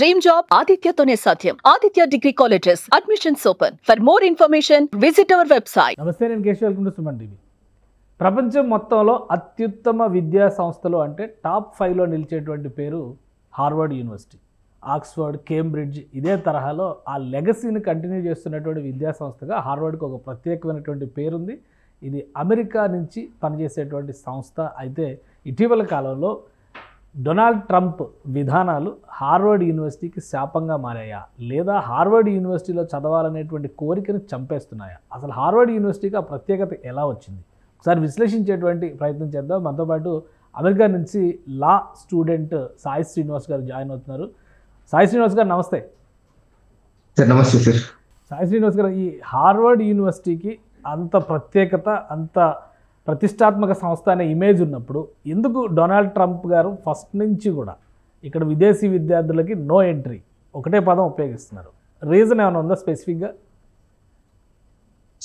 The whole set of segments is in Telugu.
డ్రీమ్ జాబ్ ఆదిత్యతోనే సాధ్యం. Aditya degree colleges admissions open. For more information visit our website. నమస్తే, నేను Keshav. Welcome to Suman TV. ప్రపంచం మొత్తంలో అత్యుత్తమ విద్యా సంస్థలు అంటే టాప్ 5లో నిలిచేటువంటి పేరు హార్వర్డ్ యూనివర్సిటీ. ఆక్స్ఫర్డ్, కేంబ్రిడ్జ్ ఇదే తరహాలో ఆ లెగసీని కంటిన్యూ చేస్తున్నటువంటి విద్యా సంస్థగా హార్వర్డ్కి ఒక ప్రత్యేకమైనటువంటి పేరుంది. ఇది అమెరికా నుంచి పనిచేసేటువంటి సంస్థ. అయితే ఇటీవల కాలంలో డొనాల్డ్ ట్రంప్ విధానాలు హార్వర్డ్ యూనివర్సిటీకి శాపంగా మారాయా, లేదా హార్వర్డ్ యూనివర్సిటీలో చదవాలనేటువంటి కోరికను చంపేస్తున్నాయా? అసలు హార్వర్డ్ యూనివర్సిటీకి ఆ ప్రత్యేకత ఎలా వచ్చింది? ఒకసారి విశ్లేషించేటువంటి ప్రయత్నం చేద్దాం. మనతో పాటు అమెరికా నుంచి లా స్టూడెంట్ సాయి శ్రీనివాస్ గారు జాయిన్ అవుతున్నారు. సాయి శ్రీనివాస్ గారు నమస్తే. నమస్తే సార్. సాయి శ్రీనివాస్ గారు, ఈ హార్వర్డ్ యూనివర్సిటీకి అంత ప్రత్యేకత, అంత ప్రతిష్టాత్మక సంస్థ అనే ఇమేజ్ ఉన్నప్పుడు ఎందుకు డొనాల్డ్ ట్రంప్ గారు ఫస్ట్ నుంచి కూడా ఇక్కడ విదేశీ విద్యార్థులకి నో ఎంట్రీ ఒకటే పదం ఉపయోగిస్తున్నారు? రీజన్ ఏమైనా ఉందా స్పెసిఫిక్గా?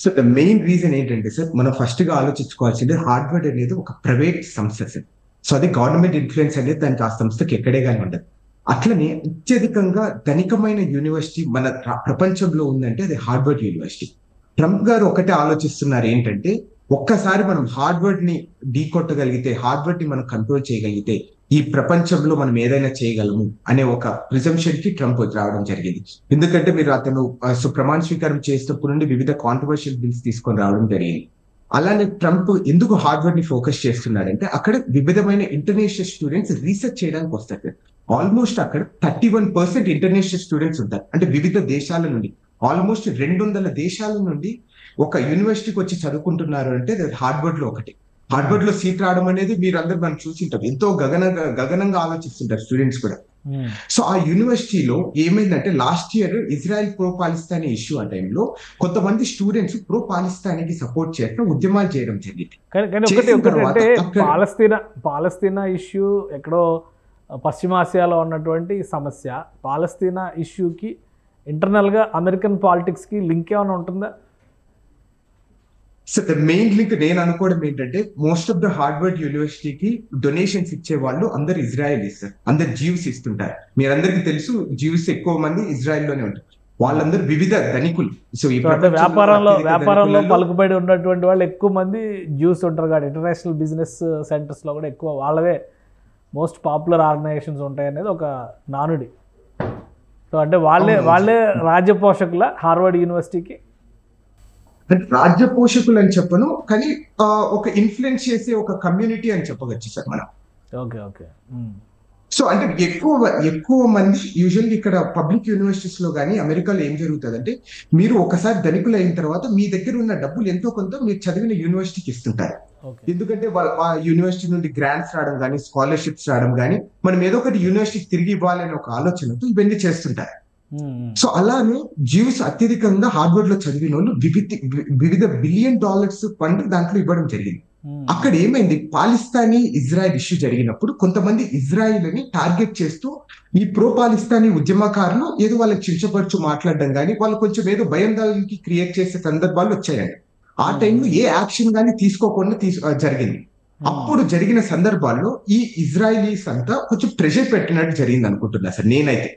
సో ద మెయిన్ రీజన్ ఏంటంటే సార్, మనం ఫస్ట్గా ఆలోచించుకోవాల్సింది హార్వర్డ్ అనేది ఒక ప్రైవేట్ సంస్థ సార్. సో అది గవర్నమెంట్ ఇన్ఫ్లుయెన్స్ అనేది దానికి ఆ సంస్థకి ఎక్కడే కానీ ఉండదు. అట్లనే అత్యధికంగా ధనికమైన యూనివర్సిటీ మన ప్రపంచంలో ఉందంటే అది హార్వర్డ్ యూనివర్సిటీ. ట్రంప్ గారు ఒకటే ఆలోచిస్తున్నారు ఏంటంటే, ఒక్కసారి మనం హార్వర్డ్ ని ఢీకొట్టగలిగితే, హార్వర్డ్ ని మనం కంట్రోల్ చేయగలిగితే ఈ ప్రపంచంలో మనం ఏదైనా చేయగలము అనే ఒక ప్రిజంప్షన్ కి ట్రంప్ రావడం జరిగింది. ఎందుకంటే మీరు అతను ప్రమాణ స్వీకారం చేసినప్పుడు నుండి వివిధ కాంట్రవర్షియల్ బిల్స్ తీసుకొని రావడం జరిగింది. అలానే ట్రంప్ ఎందుకు హార్వర్డ్ ని ఫోకస్ చేస్తున్నాడంటే, అక్కడ వివిధమైన ఇంటర్నేషనల్ స్టూడెంట్స్ రీసెర్చ్ చేయడానికి వస్తారు. ఆల్మోస్ట్ అక్కడ 31% ఇంటర్నేషనల్ స్టూడెంట్స్ ఉంటారు. అంటే వివిధ దేశాల నుండి ఆల్మోస్ట్ 200 దేశాల నుండి ఒక యూనివర్సిటీకి వచ్చి చదువుకుంటున్నారు అంటే హార్వర్డ్ లో ఒకటి. హార్వర్డ్ లో సీట్ రావడం అనేది మీరు అందరు మనం చూసింటారు. ఎంతో గగనంగా ఆలోచిస్తుంటారు స్టూడెంట్స్ కూడా. సో ఆ యూనివర్సిటీలో ఏమైందంటే, last year Israel pro Palestinian issue ఆ టైంలో కొంతమంది స్టూడెంట్స్ ప్రో పాలిస్తానీకి సపోర్ట్ చేయడం, ఉద్యమాలు చేయడం జరిగింది. పాలస్తీనా ఇష్యూ ఎక్కడో పశ్చిమాసియాలో ఉన్నటువంటి సమస్య. పాలస్తీనా ఇష్యూకి ఇంటర్నల్గా అమెరికన్ పాలిటిక్స్కి లింక్ ఏమైనా ఉంటుందా? సో ద మెయిన్ లింక్ నేను అనుకోవడం ఏంటంటే, మోస్ట్ ఆఫ్ ద హార్వర్డ్ యూనివర్సిటీకి డొనేషన్స్ ఇచ్చే వాళ్ళు అందరు ఇజ్రాయెలీస్ సార్. అందరు జీవ్స్ ఇస్తుంటారు. మీరందరికీ తెలుసు, జీవ్స్ ఎక్కువ మంది ఇజ్రాయెల్ లోనే ఉంటారు. వాళ్ళందరూ వివిధ ధనికులు. సో ఈ వ్యాపారంలో పలుకుబడి ఉన్నటువంటి వాళ్ళు ఎక్కువ మంది జ్యూస్ ఉంటారు కాబట్టి ఇంటర్నేషనల్ బిజినెస్ సెంటర్స్ లో కూడా ఎక్కువ వాళ్ళవే మోస్ట్ పాపులర్ ఆర్గనైజేషన్స్ ఉంటాయి అనేది ఒక నానుడి. సో అంటే వాళ్ళే రాజ్య పోషకుల హార్వర్డ్ యూనివర్సిటీకి. అంటే రాజ్య పోషకులు అని చెప్పను, కానీ ఒక ఇన్ఫ్లుయెన్స్ చేసే ఒక కమ్యూనిటీ అని చెప్పవచ్చు సార్ మనం. Okay okay. సో అంటే ఎక్కువ మంది యూజువల్గా ఇక్కడ పబ్లిక్ యూనివర్సిటీస్ లో కానీ అమెరికాలో ఏం జరుగుతుంది అంటే, మీరు ఒకసారి ధనికులు అయిన తర్వాత మీ దగ్గర ఉన్న డబ్బులు ఎంతో కొంత మీరు చదివిన యూనివర్సిటీకి ఇస్తుంటారు. ఎందుకంటే ఆ యూనివర్సిటీ నుండి గ్రాంట్స్ రావడం కానీ, స్కాలర్షిప్స్ రావడం కానీ, మనం ఏదో ఒకటి యూనివర్సిటీకి తిరిగి ఇవ్వాలనే ఒక ఆలోచనతో ఇవన్నీ చేస్తుంటారు. సో అలానే జీవ్స్ అత్యధికంగా హార్వర్డ్ లో చదివిన వాళ్ళు వివిధ $1 బిలియన్ ఫండ్ దాంట్లో ఇవ్వడం జరిగింది. అక్కడ ఏమైంది, పాలిస్తానీ ఇజ్రాయెల్ ఇష్యూ జరిగినప్పుడు కొంతమంది ఇజ్రాయిల్ ని టార్గెట్ చేస్తూ ఈ ప్రో పాలిస్తానీ ఉద్యమకారులు ఏదో వాళ్ళకి చించపరచు మాట్లాడడం కానీ, వాళ్ళు కొంచెం ఏదో భయందాలకి క్రియేట్ చేసే సందర్భాలు వచ్చాయండి. ఆ టైంలో ఏ యాక్షన్ కానీ తీసుకోకుండా జరిగింది. అప్పుడు జరిగిన సందర్భాల్లో ఈ ఇజ్రాయిలీస్ అంతా కొంచెం ప్రెషర్ పెట్టినట్టు జరిగింది అనుకుంటున్నా సార్ నేనైతే.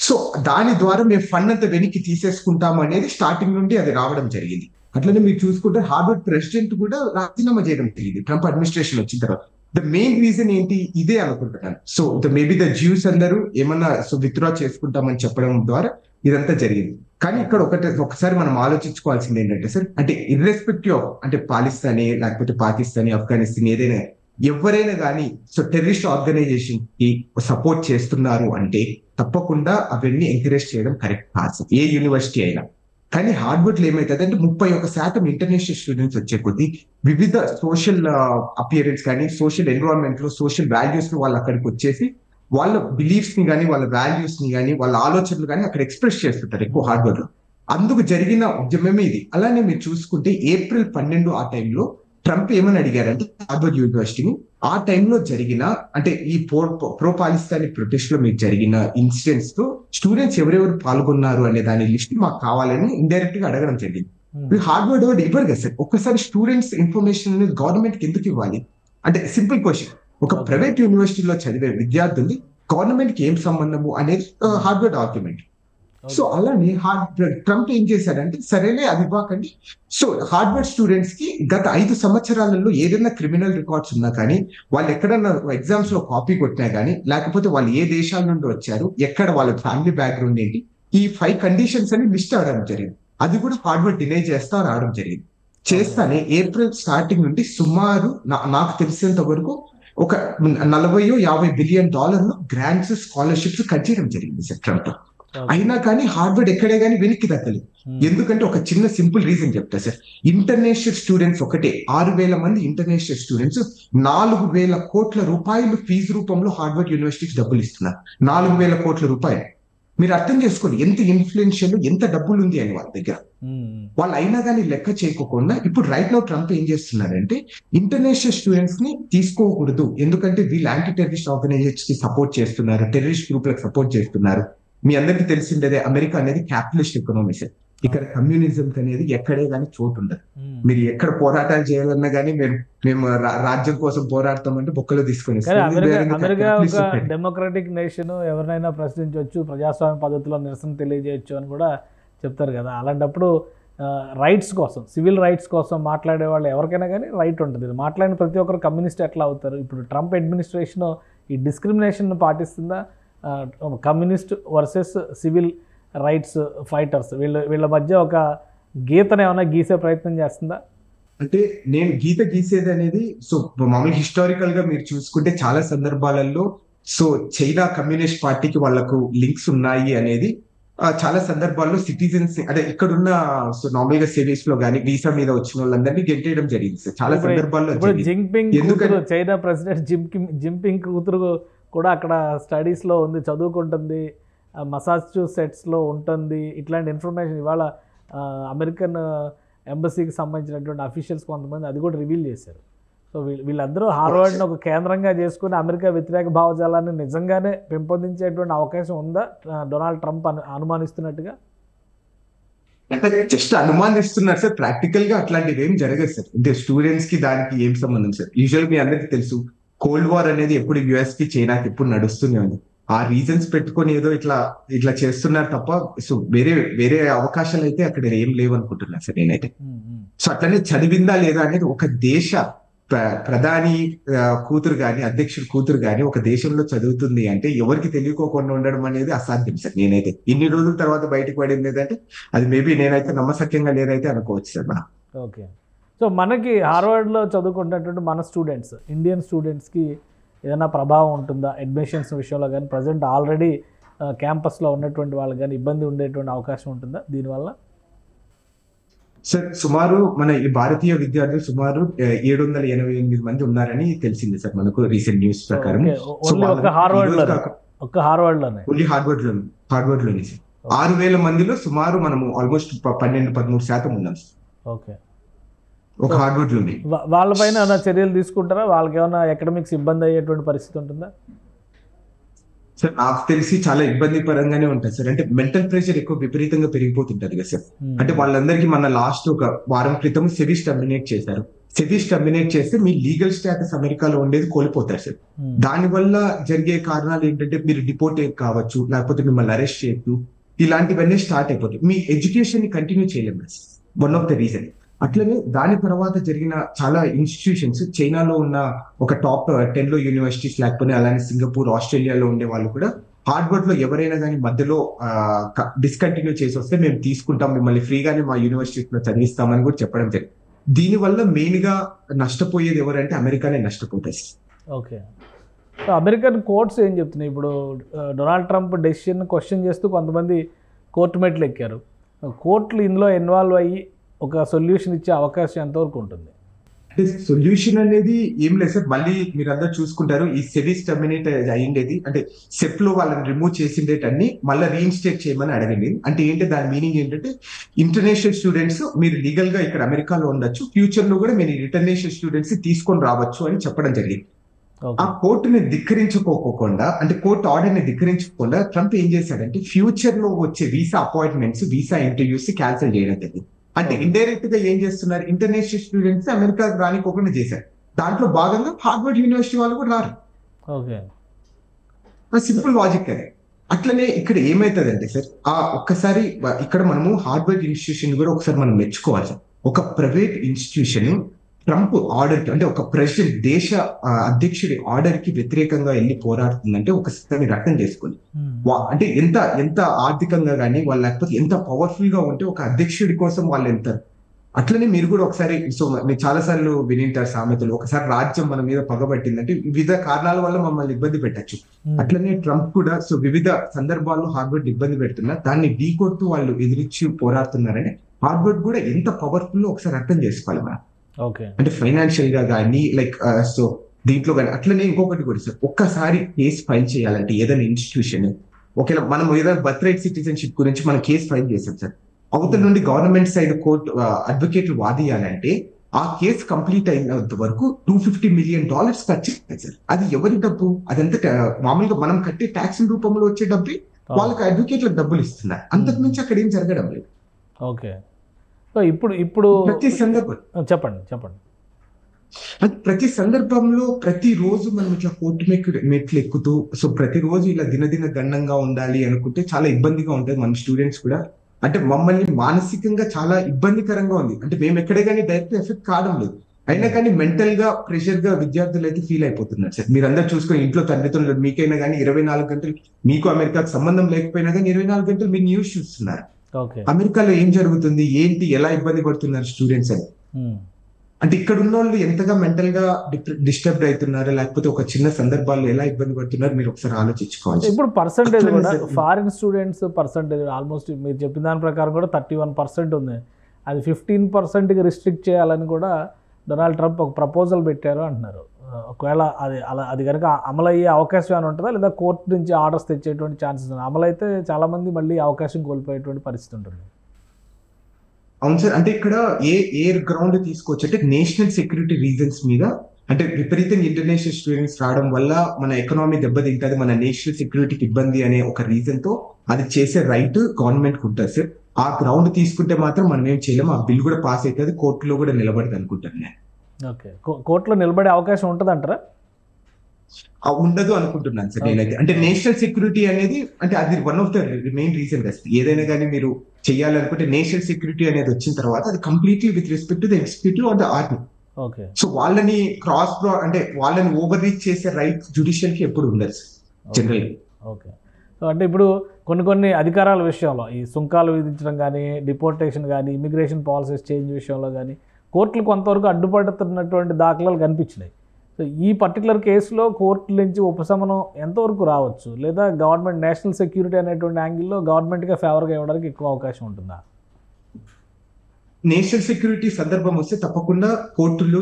సో దాని ద్వారా మేము ఫండ్ అంతా వెనక్కి తీసేసుకుంటాం అనేది స్టార్టింగ్ నుండి అది రావడం జరిగింది. అట్లనే మీరు చూసుకుంటే హార్వర్డ్ ప్రెసిడెంట్ కూడా రాజీనామా చేయడం జరిగింది ట్రంప్ అడ్మినిస్ట్రేషన్ వచ్చిన తర్వాత. ద మెయిన్ రీజన్ ఏంటి, ఇదే అనుకుంటున్నాను. సో మేబీ ద జ్యూస్ అందరూ ఏమన్నా విత్డ్రా చేసుకుంటామని చెప్పడం ద్వారా ఇదంతా జరిగింది. కానీ ఇక్కడ ఒకసారి మనం ఆలోచించుకోవాల్సింది ఏంటంటే సార్, అంటే ఇర్రెస్పెక్టివ్ ఆఫ్ అంటే పాలిస్తానీ లేకపోతే పాకిస్తానీ, ఆఫ్ఘనిస్తాన్ ఏదైనా ఎవరైనా కానీ సో టెర్రరిస్ట్ ఆర్గనైజేషన్ కి సపోర్ట్ చేస్తున్నారు అంటే తప్పకుండా అవన్నీ ఎంకరేజ్ చేయడం కరెక్ట్ కాదు ఏ యూనివర్సిటీ అయినా. కానీ హార్వర్డ్ లో ఏమైతుంది అంటే 31% ఇంటర్నేషనల్ స్టూడెంట్స్ వచ్చే కొద్దీ వివిధ సోషల్ అపియరెన్స్ కానీ, సోషల్ ఎన్విరాన్మెంట్ లో, సోషల్ వాల్యూస్ లో వాళ్ళు అక్కడికి వచ్చేసి వాళ్ళ బిలీఫ్స్ ని కానీ, వాళ్ళ వాల్యూస్ ని కానీ, వాళ్ళ ఆలోచనలు కానీ అక్కడ ఎక్స్ప్రెస్ చేస్తుంటారు ఎక్కువ హార్వర్డ్ లో. అందుకు జరిగిన ఉద్యమమే ఇది. అలానే మీరు చూసుకుంటే April 12 ఆ టైంలో ట్రంప్ ఏమని అడిగారంటే హార్వర్డ్ యూనివర్సిటీని, ఆ టైంలో జరిగిన అంటే ఈ ప్రో పాలిస్తానీ ప్రొటెస్ట్ లో మీకు జరిగిన ఇన్సిడెంట్స్ తో స్టూడెంట్స్ ఎవరెవరు పాల్గొన్నారు అనే దాని లిస్ట్ మాకు కావాలని ఇండైరెక్ట్ గా అడగడం జరిగింది. హార్వర్డ్ వాడు ఇవ్వరు కదా సార్. ఒక్కసారి స్టూడెంట్స్ ఇన్ఫర్మేషన్ అనేది గవర్నమెంట్ కి ఎందుకు ఇవ్వాలి అంటే సింపుల్ క్వశ్చన్. ఒక ప్రైవేట్ యూనివర్సిటీలో చదివే విద్యార్థుల్ని గవర్నమెంట్ కి ఏం సంబంధము అనేది హార్వర్డ్ ఆర్గ్యుమెంట్. సో అలానే ట్రంప్ ఏం చేశాడంటే సరేలే అది ఇవ్వకండి. సో హార్వర్డ్ స్టూడెంట్స్ కి గత 5 సంవత్సరాలలో ఏదైనా క్రిమినల్ రికార్డ్స్ ఉన్నా కానీ, వాళ్ళు ఎక్కడన్నా ఎగ్జామ్స్ లో కాపీ కొట్టినా కానీ, లేకపోతే వాళ్ళు ఏ దేశాల నుండి వచ్చారు, ఎక్కడ వాళ్ళ ఫ్యామిలీ బ్యాక్గ్రౌండ్ ఏంటి, ఈ 5 కండిషన్స్ అని లిస్ట్ అవడం జరిగింది. అది కూడా హార్వర్డ్ డినై చేస్తా రావడం జరిగింది. చేస్తానే ఏప్రిల్ స్టార్టింగ్ నుండి సుమారు నాకు తెలిసినంత వరకు ఒక 40-50 బిలియన్ డాలర్లు గ్రాంట్స్, స్కాలర్షిప్స్ కట్ చేయడం జరిగింది సార్ ట్రంప్. అయినా కానీ హార్వర్డ్ ఎక్కడే కానీ వెనక్కి తగ్గలేదు. ఎందుకంటే ఒక చిన్న సింపుల్ రీజన్ చెప్తా సార్. ఇంటర్నేషనల్ స్టూడెంట్స్ ఒకటే 6,000 మంది ఇంటర్నేషనల్ స్టూడెంట్స్ 4,000 కోట్ల రూపాయలు ఫీజు రూపంలో హార్వర్డ్ యూనివర్సిటీకి డబ్బులు ఇస్తున్నారు. 4,000 కోట్ల రూపాయలు. మీరు అర్థం చేసుకోండి ఎంత ఇన్ఫ్లుయెన్షియల్, ఎంత డబ్బులు ఉంది అని వాళ్ళ దగ్గర. వాళ్ళు అయినా కానీ లెక్క చేయకోకుండా ఇప్పుడు రైట్ నౌ ట్రంప్ ఏం చేస్తున్నారంటే ఇంటర్నేషనల్ స్టూడెంట్స్ ని తీసుకోకూడదు, ఎందుకంటే వీళ్ళు యాంటీ టెర్రరిస్ట్ ఆర్గనైజేషన్స్ కి సపోర్ట్ చేస్తున్నారు, టెర్రరిస్ట్ గ్రూప్లకు సపోర్ట్ చేస్తున్నారు. మీ అందరికీ తెలిసిందే అమెరికా అనేది క్యాపిటలిస్ట్ ఎకనామీ సార్. ఇక్కడ కమ్యూనిజం అనేది ఎక్కడే కానీ చోటు ఉండదు. మీరు ఎక్కడ పోరాటాలు చేయాలన్నా కానీ మేము రాజ్యం కోసం పోరాడతామంటే బొక్కలో తీసుకొని. అమెరికా ఒక డెమోక్రటిక్ నేషన్, ఎవరినైనా ప్రశ్నించవచ్చు, ప్రజాస్వామ్య పద్ధతిలో నిరసన తెలియజేయచ్చు అని కూడా చెప్తారు కదా. అలాంటప్పుడు రైట్స్ కోసం, సివిల్ రైట్స్ కోసం మాట్లాడే వాళ్ళు ఎవరికైనా కానీ రైట్ ఉంటుంది. మాట్లాడిన ప్రతి ఒక్కరు కమ్యూనిస్ట్ ఎట్లా అవుతారు? ఇప్పుడు ట్రంప్ అడ్మినిస్ట్రేషన్ ఈ డిస్క్రిమినేషన్ పాటిస్తుందా? Communist versus civil rights fighters వీళ్ళ మధ్య ఒక గీతను ఏమైనా గీసే ప్రయత్నం చేస్తుందా? అంటే నేను గీత గీసేది అనేది సో మామూలు హిస్టారికల్ గా మీరు చూసుకుంటే చాలా సందర్భాలలో సో చైనా కమ్యూనిస్ట్ పార్టీకి వాళ్ళకు లింక్స్ ఉన్నాయి అనేది చాలా సందర్భాల్లో సిటిజన్స్ అంటే ఇక్కడున్న సో నార్మల్ గా సిరీస్ లో కానీ వీసా మీద వచ్చిన వాళ్ళందరినీ గెంటేయడం జరిగింది సార్ చాలా సందర్భాల్లో. చైనా ప్రెసిడెంట్ జింపింగ్ కూతురు కూడా అక్కడ స్టడీస్లో ఉంది, చదువుకుంటుంది, మసాచ్యూసెట్స్లో ఉంటుంది. ఇట్లాంటి ఇన్ఫర్మేషన్ ఇవాళ అమెరికన్ ఎంబసీకి సంబంధించినటువంటి అఫీషియల్స్ కొంతమంది అది కూడా రివీల్ చేశారు. సో వీళ్ళందరూ హార్వర్డ్ని ఒక కేంద్రంగా చేసుకుని అమెరికా వ్యతిరేక భావజాలాన్ని నిజంగానే పెంపొందించేటువంటి అవకాశం ఉందా డొనాల్డ్ ట్రంప్ అనుమానిస్తున్నట్టుగా? అంటే జస్ట్ అనుమానిస్తున్నారు సార్, ప్రాక్టికల్ గా అట్లాంటివి ఏం జరగదు సార్. అంటే స్టూడెంట్స్ కి దానికి ఏం సంబంధం సార్? యూజువల్ మీ అందరికీ తెలుసు కోల్డ్ వార్ అనేది ఎప్పుడు యుఎస్ కి చైనాకి ఎప్పుడు నడుస్తూనే ఉంది. ఆ రీజన్స్ పెట్టుకొని ఏదో ఇట్లా చేస్తున్నారు తప్ప సో వేరే అవకాశాలు అయితే అక్కడ ఏం లేవు అనుకుంటున్నాను సార్ నేనైతే. సో అట్లనే చదివిందా లేదా అనేది ఒక దేశ ప్రధాని కూతురు కానీ అధ్యక్షుడు కూతురు కానీ ఒక దేశంలో చదువుతుంది అంటే ఎవరికి తెలియకోకుండా ఉండడం అనేది అసాధ్యం సార్. నేనైతే ఇన్ని రోజుల తర్వాత బయటకు పడింది లేదంటే అది మేబీ నేనైతే నమ్మసక్యంగా లేదైతే అనుకోవచ్చు సార్ మనం. ఓకే. సో మనకి హార్వర్డ్లో చదువుకున్నటువంటి మన స్టూడెంట్స్, ఇండియన్ స్టూడెంట్స్కి ఏదైనా ప్రభావం ఉంటుందా అడ్మిషన్స్ విషయంలో కానీ? ప్రజెంట్ ఆల్రెడీ క్యాంపస్లో ఉన్నటువంటి వాళ్ళకి కానీ ఇబ్బంది ఉండేటువంటి అవకాశం ఉంటుందా దీనివల్ల? సార్ సుమారు మన ఈ భారతీయ విద్యార్థులు సుమారు 788 మంది ఉన్నారని తెలిసింది సార్ మనకు రీసెంట్ న్యూస్ ప్రకారం. ఓన్లీ హార్వర్డ్లోనే సార్ 6,000 మందిలో సుమారు మనము ఆల్మోస్ట్ 12-13% ఉన్నాం సార్. ఓకే. ఒక హార్వర్డ్ లోనే వాళ్ళపైన ఏమైనా చర్యలు తీసుకుంటారా? వాళ్ళకి ఏమైనా ఎకడమిక్స్ ఇబ్బంది అయ్యేటువంటి పరిస్థితి ఉంటుందా? సార్ నాకు తెలిసి చాలా ఇబ్బంది పరంగానే ఉంటుంది సార్. అంటే మెంటల్ ప్రెషర్ ఎక్కువ విపరీతంగా పెరిగిపోతుంటది కదా సార్. అంటే వాళ్ళందరికీ మన లాస్ట్ ఒక వారం క్రితం సెవిస్ టర్మినేట్ చేశారు. సెవిస్ టర్మినేట్ చేస్తే మీ లీగల్ స్టేటస్ అమెరికాలో ఉండేది కోల్పోతారు సార్. దానివల్ల జరిగే కారణాలు ఏంటంటే మీరు డిపోర్టేట్ కావచ్చు, లేకపోతే మిమ్మల్ని అరెస్ట్ చేయొచ్చు, ఇలాంటివన్నీ స్టార్ట్ అయిపోతాయి. మీ ఎడ్యుకేషన్ ని కంటిన్యూ చేయలేము. One of the reason. అట్లనే దాని తర్వాత జరిగిన చాలా ఇన్స్టిట్యూషన్స్ చైనాలో ఉన్న ఒక టాప్ 10 యూనివర్సిటీస్ లేకపోతే అలానే సింగపూర్, ఆస్ట్రేలియాలో ఉండే వాళ్ళు కూడా హార్వర్డ్ లో ఎవరైనా కానీ మధ్యలో డిస్కంటిన్యూ చేసి వస్తే మేము తీసుకుంటాం, మిమ్మల్ని ఫ్రీగానే మా యూనివర్సిటీస్ లో చదివిస్తామని కూడా చెప్పడం జరిగింది. దీనివల్ల మెయిన్ గా నష్టపోయేది ఎవరంటే అమెరికానే నష్టపోతాయి. ఓకే. సో అమెరికన్ కోర్ట్స్ ఏం చెప్తున్నాయి? ఇప్పుడు డొనాల్డ్ ట్రంప్ డెసిషన్ క్వశ్చన్ చేస్తూ కొంతమంది కోర్టు మెట్లు ఎక్కారు. కోర్టులు ఇందులో ఇన్వాల్వ్ అయ్యి ఒక సొల్యూషన్ ఇచ్చే అవకాశం ఎంతవరకు ఉంటుంది? అంటే సొల్యూషన్ అనేది ఏం లేదు సార్. మళ్ళీ మీరు అందరూ చూసుకుంటారు ఈ సెవిస్ టర్మినేట్ అయ్యిండేది అంటే సెప్ లో వాళ్ళని రిమూవ్ చేసిండేటన్ని మళ్ళీ రీఇన్స్టేట్ చేయమని అడగండి. అంటే ఏంటి దాని మీనింగ్ ఏంటంటే ఇంటర్నేషనల్ స్టూడెంట్స్ మీరు లీగల్ గా ఇక్కడ అమెరికాలో ఉండొచ్చు, ఫ్యూచర్ లో కూడా మీరు ఇంటర్నేషనల్ స్టూడెంట్స్ తీసుకొని రావచ్చు అని చెప్పడం జరిగింది. ఆ కోర్టుని ధిక్కరించుకోకుండా అంటే కోర్టు ఆర్డర్ ని ధిక్కరించకుండా ట్రంప్ ఏం చేశాడంటే ఫ్యూచర్ లో వచ్చే visa appointments, visa interviews cancel చేయడం జరిగింది. అంటే ఇండైరెక్ట్ గా ఏం చేస్తున్నారు, ఇంటర్నేషనల్ స్టూడెంట్స్ అమెరికా రానికోకుండా చేశారు. దాంట్లో భాగంగా హార్వర్డ్ యూనివర్సిటీ వాళ్ళు కూడా రారు. ఓకే. సింపుల్ లాజిక్ అది. అట్లనే ఇక్కడ ఏమైతుందంటే సార్, ఒక్కసారి ఇక్కడ మనము హార్వర్డ్ ఇన్స్టిట్యూషన్ కూడా ఒకసారి మనం మెచ్చుకోవాలి సార్. ఒక ప్రైవేట్ ఇన్స్టిట్యూషన్ ట్రంప్ ఆర్డర్ అంటే ఒక ప్రెసిడెంట్ దేశ అధ్యక్షుడి ఆర్డర్ కి వ్యతిరేకంగా వెళ్ళి పోరాడుతుందంటే ఒకసారి అర్థం చేసుకోండి. అంటే ఎంత ఆర్థికంగా కానీ వాళ్ళు లేకపోతే ఎంత పవర్ఫుల్ గా ఉంటే ఒక అధ్యక్షుడి కోసం వాళ్ళు వెళ్తారు. అట్లనే మీరు కూడా ఒకసారి, సో మీరు చాలా సార్లు వినింటారు సామెతలు, ఒకసారి రాజ్యం మన మీద పగబట్టిందంటే వివిధ కారణాల వల్ల మమ్మల్ని ఇబ్బంది పెట్టచ్చు. అట్లనే ట్రంప్ కూడా సో వివిధ సందర్భాల్లో హార్వర్డ్ ఇబ్బంది పెడుతున్నారు, దాన్ని ఢీకొడుతూ వాళ్ళు ఎదిరించి పోరాడుతున్నారని హార్వర్డ్ కూడా ఎంత పవర్ఫుల్ ఒకసారి అర్థం చేసుకోవాలి మనం. అంటే ఫైనాన్షియల్ గా కానీ లైక్ సో దీంట్లో కానీ. అట్లనే ఇంకొకటి కూడా సార్, ఒక్కసారి కేసు ఫైల్ చేయాలంటే ఏదైనా ఇన్స్టిట్యూషన్, ఒకవేళ మనం ఏదైనా బర్త్ రైట్ సిటిజన్షిప్ గురించి మనం కేసు ఫైల్ చేసాం సార్, అవతల నుండి గవర్నమెంట్ సైడ్ కోర్టు అడ్వకేట్లు వాదియాలంటే ఆ కేసు కంప్లీట్ అయినంత వరకు $250 million ఖర్చు సార్. అది ఎవరి డబ్బు? అదంతా మామూలుగా మనం కట్టే ట్యాక్స్ రూపంలో వచ్చే డబ్బే వాళ్ళకి అడ్వకేట్లకు డబ్బులు ఇస్తున్నారు. అంతకు మించి అక్కడ ఏం జరగడం లేదు. ఓకే, సో ఇప్పుడు ప్రతి సందర్భం చెప్పండి. ప్రతి సందర్భంలో ప్రతిరోజు మనం ఇట్లా కోర్టు మెట్లు ఎక్కుతూ సో ప్రతిరోజు ఇలా దినదిన గండంగా ఉండాలి అనుకుంటే చాలా ఇబ్బందిగా ఉంటుంది మన స్టూడెంట్స్ కూడా. అంటే మమ్మల్ని మానసికంగా చాలా ఇబ్బందికరంగా ఉంది. అంటే మేము ఎక్కడే కానీ డైరెక్ట్ ఎఫెక్ట్ కావడం లేదు, అయినా కానీ మెంటల్ గా ప్రెషర్ గా విద్యార్థులు అయితే ఫీల్ అయిపోతున్నారు సార్. మీరు అందరూ చూసుకొని ఇంట్లో తల్లిదండ్రులు మీకైనా కానీ 24 గంటలు, మీకు అమెరికాకు సంబంధం లేకపోయినా కానీ 24 గంటలు మీరు న్యూస్ చూస్తున్నారు. అమెరికాలో ఏం జరుగుతుంది, ఏంటి, ఎలా ఇబ్బంది పడుతున్నారు స్టూడెంట్స్ అని. అంటే ఇక్కడ ఉన్న వాళ్ళు ఎంతగా మెంటల్ గా డిస్టర్బ్ అవుతున్నారు, లేకపోతే ఒక చిన్న సందర్భాల్లో ఎలా ఇబ్బంది పడుతున్నారు మీరు ఒకసారి ఆలోచించుకోవాలి. ఇప్పుడు పర్సెంటేజ్ కూడా ఫారిన్ స్టూడెంట్స్ పర్సెంటేజ్ ఆల్మోస్ట్ మీరు చెప్పిన దాని ప్రకారం కూడా 31% ఉంది. అది 15% రిస్ట్రిక్ట్ చేయాలని కూడా డొనాల్డ్ ట్రంప్ ఒక ప్రపోజల్ పెట్టారు అంటున్నారు. ఒకవేళ అది కనుక అమలు అయ్యే అవకాశం ఏమైనా ఉంటుందా, లేదా కోర్టు నుంచి ఆర్డర్స్ తెచ్చేటువంటి ఛాన్సెస్ ఉన్నాయి? అమలు అయితే చాలా మంది మళ్ళీ అవకాశం కోల్పోయేటువంటి పరిస్థితి ఉంటుంది. అవును సార్, అంటే ఇక్కడ ఎయిర్ గ్రౌండ్ తీసుకోవచ్చు. అంటే నేషనల్ సెక్యూరిటీ రీజన్స్ మీద, అంటే విపరీతంగా ఇంటర్నేషనల్ స్టూడెంట్స్ రావడం వల్ల మన ఎకనామీ దెబ్బతింటది, మన నేషనల్ సెక్యూరిటీకి ఇబ్బంది అనే ఒక రీజన్ తో అది చేసే రైట్ గవర్నమెంట్ కి ఉంటుంది సార్. ఆ గ్రౌండ్ తీసుకుంటే మాత్రం మనం ఏం చేయలేము, ఆ బిల్ కూడా పాస్ అవుతుంది, కోర్టులో కూడా నిలబడదు అనుకుంటాను నేను. ఓకే, కోర్టులో నిలబడే అవకాశం ఉంటుంది అంటారా? ఉండదు అనుకుంటున్నాను సార్ నేనైతే. అంటే నేషనల్ సెక్యూరిటీ అనేది అంటే అది one of the main reason కదా. ఏదైనా కానీ మీరు చేయాలనుకుంటే నేషనల్ సెక్యూరిటీ అనేది వచ్చిన తర్వాత అది completely with respect to the executive or the army. Okay, so వాళ్ళని అంటే వాళ్ళని ఓవర్ రీచ్ చేసే రైట్ జ్యుడిషియల్ కి ఎప్పుడు ఉండదు జనరల్. ఓకే, సో అంటే ఇప్పుడు కొన్ని అధికారాల విషయంలో ఈ సుంకాలు విధించడం కానీ, డిపోర్టేషన్ కానీ, ఇమిగ్రేషన్ పాలసీస్ చేంజ్ విషయంలో కానీ కోర్టులు కొంతవరకు అడ్డుపడుతున్నటువంటి దాఖలాలు కనిపించినాయి. సో ఈ పర్టికులర్ కేసులో కోర్టుల నుంచి ఉపశమనం ఎంతవరకు రావచ్చు, లేదా గవర్నమెంట్ నేషనల్ సెక్యూరిటీ అనేటువంటి యాంగిల్లో గవర్నమెంట్గా ఫేవర్గా ఇవ్వడానికి ఎక్కువ అవకాశం ఉంటుందా? నేషనల్ సెక్యూరిటీ సందర్భం వస్తే తప్పకుండా కోర్టులు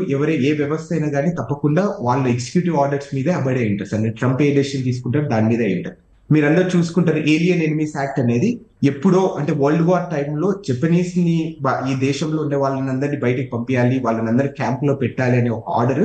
ఏ వ్యవస్థ అయినా కానీ తప్పకుండా వాళ్ళ ఎగ్జిక్యూటివ్ ఆర్డర్స్ మీదే అబడే ఉంటారు సార్. ట్రంప్ ఏ డెసిషన్ తీసుకుంటారు దాని మీదే ఉంటారు. మీరందరూ చూసుకుంటారు ఏలియన్ ఎనిమీస్ యాక్ట్ అనేది ఎప్పుడో అంటే వరల్డ్ వార్ టైంలో జపనీస్ ని ఈ దేశంలో ఉండే వాళ్ళని అందరినీ బయటకు పంపించాలి, వాళ్ళని అందరి క్యాంప్ లో పెట్టాలి అనే ఒక ఆర్డర్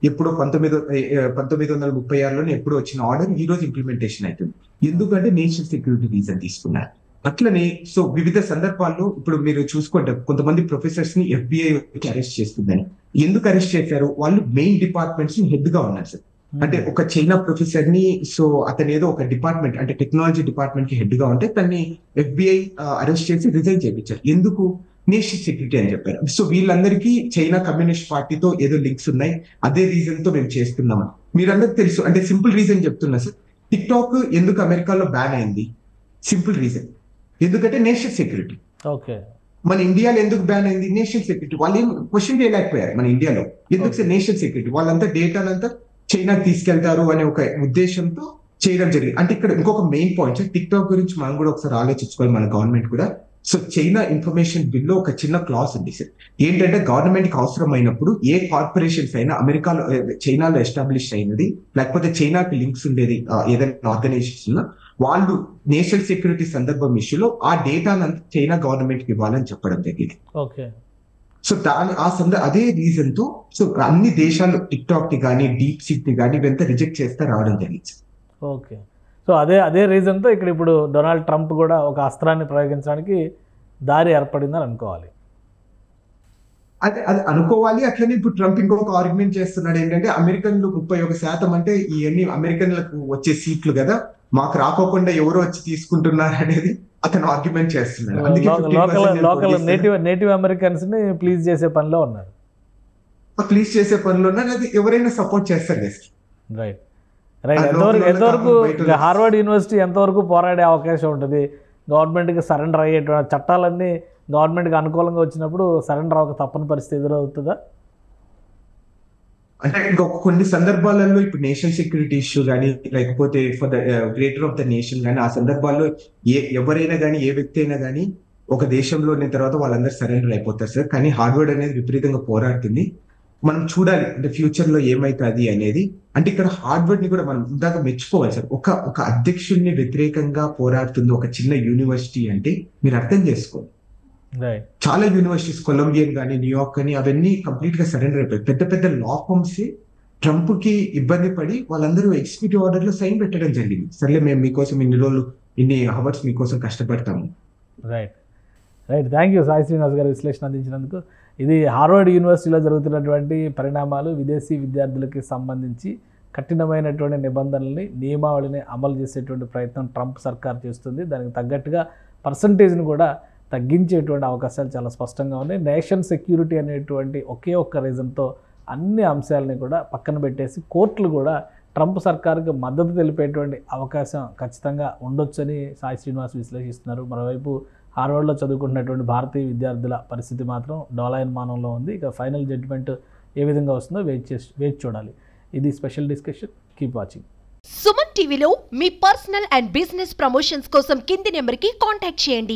ఎప్పుడో 1936లోనే ఎప్పుడో వచ్చిన ఆర్డర్ ఈ రోజు ఇంప్లిమెంటేషన్ అవుతుంది. ఎందుకంటే నేషనల్ సెక్యూరిటీ రీజన్ తీసుకున్నారు. అట్లనే సో వివిధ సందర్భాల్లో ఇప్పుడు మీరు చూసుకుంటే కొంతమంది ప్రొఫెసర్స్ ని FBI అరెస్ట్ చేస్తుందని. ఎందుకు అరెస్ట్ చేశారు? వాళ్ళు మెయిన్ డిపార్ట్మెంట్స్ ని హెడ్ గా ఉన్నారు సార్. అంటే ఒక చైనా ప్రొఫెసర్ ని సో అతను ఏదో ఒక డిపార్ట్మెంట్ అంటే టెక్నాలజీ డిపార్ట్మెంట్ కి హెడ్ గా ఉంటే తన్ని FBI అరెస్ట్ చేసి రిజైన్ చేయించారు. ఎందుకు? నేషనల్ సెక్యూరిటీ అని చెప్పారు. సో వీళ్ళందరికీ చైనా కమ్యూనిస్ట్ పార్టీతో ఏదో లింక్స్ ఉన్నాయి, అదే రీజన్ తో మేము చేస్తున్నాం. మీరందరికి తెలుసు. అంటే సింపుల్ రీజన్ చెప్తున్నా సార్. టిక్టాక్ ఎందుకు అమెరికాలో బ్యాన్ అయింది? సింపుల్ రీజన్, ఎందుకంటే నేషనల్ సెక్యూరిటీ. ఓకే, మన ఇండియాలో ఎందుకు బ్యాన్ అయింది? National security. వాళ్ళు ఏం క్వశ్చన్ చేయలేకపోయారు మన ఇండియాలో. ఎందుకు సార్? National security. వాళ్ళంతా డేటానంతా చైనాకి తీసుకెళ్తారు అనే ఒక ఉద్దేశంతో చేయడం జరిగింది. అంటే ఇక్కడ ఇంకొక మెయిన్ పాయింట్ టిక్టాక్ గురించి మనం కూడా ఒకసారి ఆలోచించుకోవాలి మన గవర్నమెంట్ కూడా. సో చైనా ఇన్ఫర్మేషన్ బిల్లో ఒక చిన్న క్లాస్ ఉంది సార్. ఏంటంటే గవర్నమెంట్ కి అవసరమైనప్పుడు ఏ కార్పొరేషన్స్ అయినా అమెరికాలో చైనాలో ఎస్టాబ్లిష్ అయినది లేకపోతే చైనాకి లింక్స్ ఉండేది ఏదైనా ఆర్గనైజేషన్ వాళ్ళు నేషనల్ సెక్యూరిటీ సందర్భం ఇష్యూలో ఆ డేటానంతా చైనా గవర్నమెంట్ కి ఇవ్వాలని చెప్పడం జరిగింది. ఓకే, సో అదే రీజన్ తో సో అన్ని దేశాలు టిక్ టాక్ ని కానీ డీప్ సీక్ ని కానీ ఇవంతా రిజెక్ట్ చేస్తే రావడం జరిగింది. ఓకే, సో అదే రీజన్తో ఇక్కడ ఇప్పుడు డొనాల్డ్ ట్రంప్ కూడా ఒక అస్త్రాన్ని ప్రయోగించడానికి దారి ఏర్పడిందని అనుకోవాలి. అది అనుకోవాలి. అట్లనే ఇప్పుడు ట్రంప్ ఇంకొక ఆర్గ్యుమెంట్ చేస్తున్నాడు ఏంటంటే అమెరికన్లు 31% అంటే ఇవన్నీ అమెరికన్లకు వచ్చే సీట్లు కదా, మాకు రాకోకుండా ఎవరో వచ్చి తీసుకుంటున్నారు అనేది అతను ఆర్గ్యుమెంట్ చేస్తున్నాడు. అందుకే 50% లోకల్ నేటివ్ అమెరికన్స్ ని ప్లీజ్ చేసే పనిలో ఉన్నారు. ప్లీజ్ చేసే పనిలో ఉన్నారు, అది ఎవరైనా సపోర్ట్ చేస్తారు. రైట్ ఎంతవరకు హార్వర్డ్ యూనివర్సిటీ ఎంతవరకు పోరాడే అవకాశం ఉంటుంది? గవర్నమెంట్కి సరెండర్ అయ్యేటువంటి చట్టాలన్నీ గవర్నమెంట్కి అనుకూలంగా వచ్చినప్పుడు సరెండర్ అవ్వక తప్పని పరిస్థితి ఎదురవుతుందా? అంటే ఇంకొక కొన్ని సందర్భాలలో ఇప్పుడు నేషనల్ సెక్యూరిటీ ఇష్యూ కానీ లేకపోతే for the greater of the nation కానీ ఆ సందర్భాల్లో ఎవరైనా కానీ ఏ వ్యక్తి అయినా కానీ ఒక దేశంలో ఉన్న తర్వాత వాళ్ళందరూ సరెండర్ అయిపోతారు సార్. కానీ హార్వర్డ్ అనేది విపరీతంగా పోరాడుతుంది. మనం చూడాలి అంటే ఫ్యూచర్ లో ఏమైతుంది అనేది. అంటే ఇక్కడ హార్వర్డ్ ని కూడా మనం ఇందాక మెచ్చుకోవాలి సార్. ఒక అధ్యక్షుడిని వ్యతిరేకంగా పోరాడుతుంది ఒక చిన్న యూనివర్సిటీ అంటే మీరు అర్థం చేసుకోండి. చాలా యూనివర్సిటీస్ కొలంబియన్ కానీ న్యూయార్క్ కానీ అవన్నీ కంప్లీట్ గా సరెండర్ అయిపోయాయి. పెద్ద పెద్ద లా ఫర్మ్స్ ట్రంప్ కి ఇబ్బంది పడి వాళ్ళందరూ ఎగ్జిక్యూటివ్ ఆర్డర్ లో సైన్ పెట్టడం జరిగింది. సర్లే మేము మీకోసం ఇన్ని అవర్స్ మీకోసం కష్టపడతాము. Right thank you Sai Srinivas గారు విశ్లేషణ అందించినందుకు. ఇది హార్వర్డ్ యూనివర్సిటీలో జరుగుతున్నటువంటి పరిణామాలు, విదేశీ విద్యార్థులకి సంబంధించి కఠినమైనటువంటి నియమావళిని అమలు చేసేటువంటి ప్రయత్నం ట్రంప్ సర్కార్ చేస్తుంది. దానికి తగ్గట్టుగా పర్సంటేజ్ను కూడా తగ్గించేటువంటి అవకాశాలు చాలా స్పష్టంగా ఉన్నాయి. నేషన్ సెక్యూరిటీ అనేటువంటి ఒకే ఒక్క రీజన్తో అన్ని అంశాలని కూడా పక్కన పెట్టేసి కోర్టులు కూడా ట్రంప్ సర్కార్కి మద్దతు తెలిపేటువంటి అవకాశం ఖచ్చితంగా ఉండొచ్చని సాయి శ్రీనివాస్ విశ్లేషిస్తున్నారు. మరోవైపు హార్వర్డ్లో చదువుకుంటున్నటువంటి భారతీయ విద్యార్థుల పరిస్థితి మాత్రం డోలాయమానంలో ఉంది. ఇక ఫైనల్ జడ్జిమెంట్ ఏ విధంగా వస్తుందో వేచి చూడాలి. ఇది special discussion. Keep watching. Suman టీవీలో మీ పర్సనల్ అండ్ బిజినెస్ ప్రమోషన్స్ కోసం కింది నెంబర్కి కాంటాక్ట్ చేయండి.